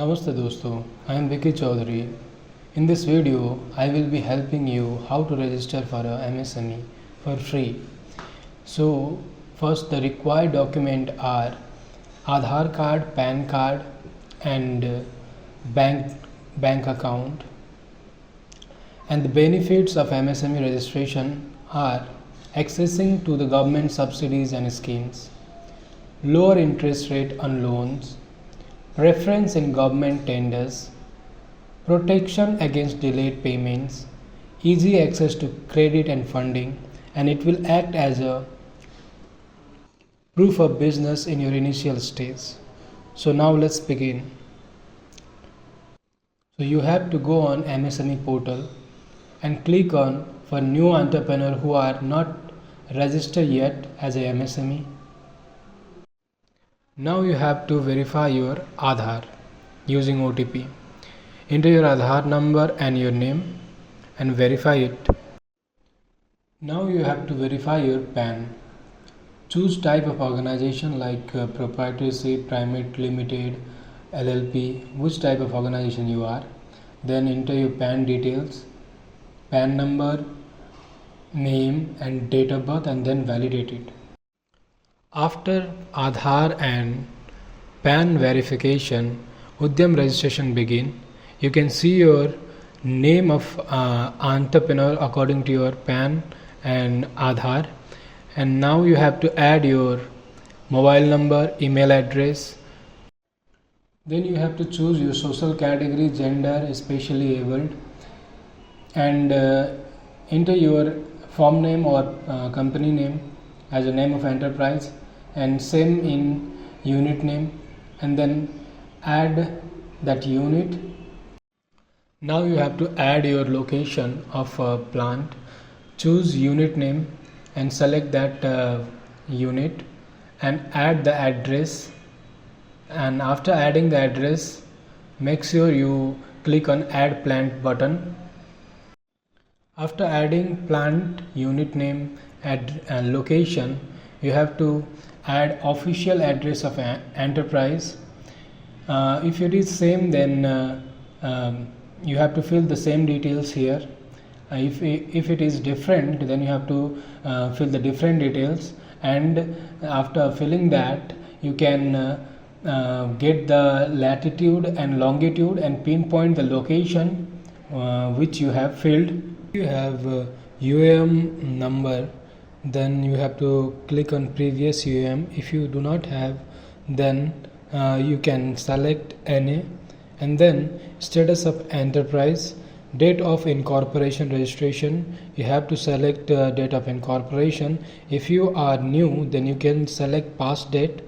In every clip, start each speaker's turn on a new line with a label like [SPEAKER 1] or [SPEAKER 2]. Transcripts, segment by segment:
[SPEAKER 1] Namaste दोस्तों, I am Vicky Chaudhary. In this video, I will be helping you how to register for a MSME for free. So, first the required document are Aadhaar Card, PAN card and bank account. And the benefits of MSME registration are accessing to the government subsidies and schemes, lower interest rate on loans, preference in government tenders, protection against delayed payments, easy access to credit and funding, and it will act as a proof of business in your initial stage. So now let's begin. So you have to go on MSME portal and click on for new entrepreneur who are not registered yet as a MSME. Now you have to verify your Aadhaar using OTP. Enter your Aadhaar number and your name and verify it. Now you have to verify your PAN. Choose type of organization like proprietorship, private, limited, LLP, which type of organization you are. Then enter your PAN details, PAN number, name and date of birth, and then validate it. After Aadhaar and PAN verification, Udyam registration begin. You can see your name of entrepreneur according to your PAN and Aadhaar. And now you have to add your mobile number, email address. Then you have to choose your social category, gender, especially abled, and enter your firm name or company name as a name of enterprise, and same in unit name, and then add that unit. Now you have to add your location of a plant. Choose unit name and select that unit and add the address, and after adding the address, make sure you click on add plant button. After adding plant, unit name and location, you have to add official address of enterprise. If it is same, then you have to fill the same details here. If it is different, then you have to fill the different details, and after filling that, you can get the latitude and longitude and pinpoint the location which you have filled. If you have UAM number, then you have to click on previous UAM. If you do not have, then you can select any, and then status of enterprise, date of incorporation registration, you have to select date of incorporation. If you are new, then you can select past date.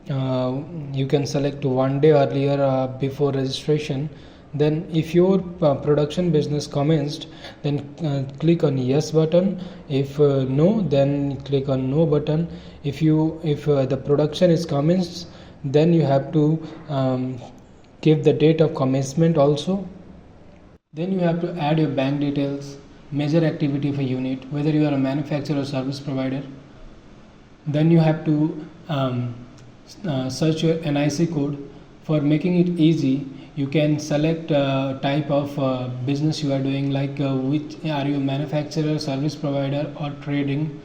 [SPEAKER 1] You can select 1 day earlier before registration. Then if your production business commenced, then click on yes button. If no, then click on no button. If the production is commenced, then you have to give the date of commencement also. Then you have to add your bank details, major activity for unit, whether you are a manufacturer or service provider. Then you have to search your NIC code. For making it easy, you can select type of business you are doing, like which are you manufacturer, service provider or trading.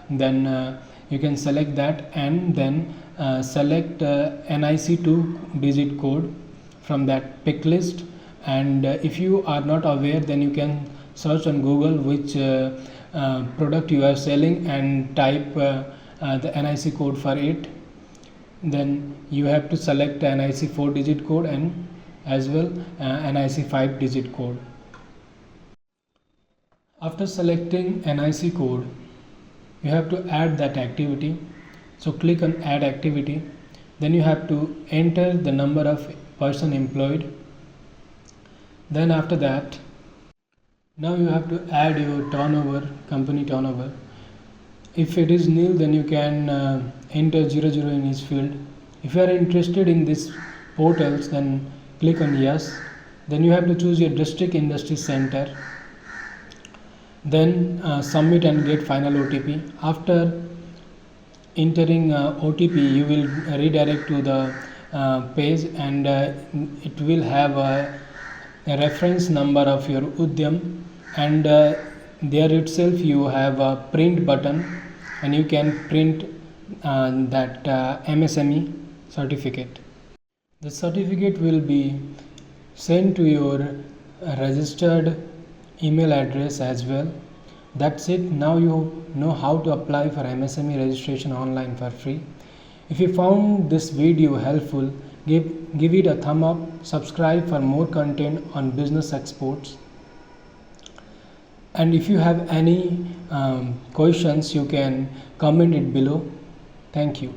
[SPEAKER 1] Then you can select that, and then select NIC 2-digit code from that pick list. And if you are not aware, then you can search on Google which product you are selling and type the NIC code for it. Then you have to select NIC 4-digit code and as well NIC 5-digit code. After selecting NIC code, you have to add that activity. So click on add activity. Then you have to enter the number of person employed. Then after that, now you have to add your turnover, company turnover. If it is nil, then you can enter 00 in each field. If you are interested in these portals, then click on yes. Then you have to choose your district industry center. Then submit and get final OTP. After entering OTP, you will redirect to the page, and it will have a reference number of your Udyam, and there itself you have a print button, and you can print that MSME certificate. The certificate will be sent to your registered email address as well. That's it. Now you know how to apply for MSME registration online for free. If you found this video helpful, give it a thumb up, subscribe for more content on business exports, and if you have any questions, you can comment it below. Thank you.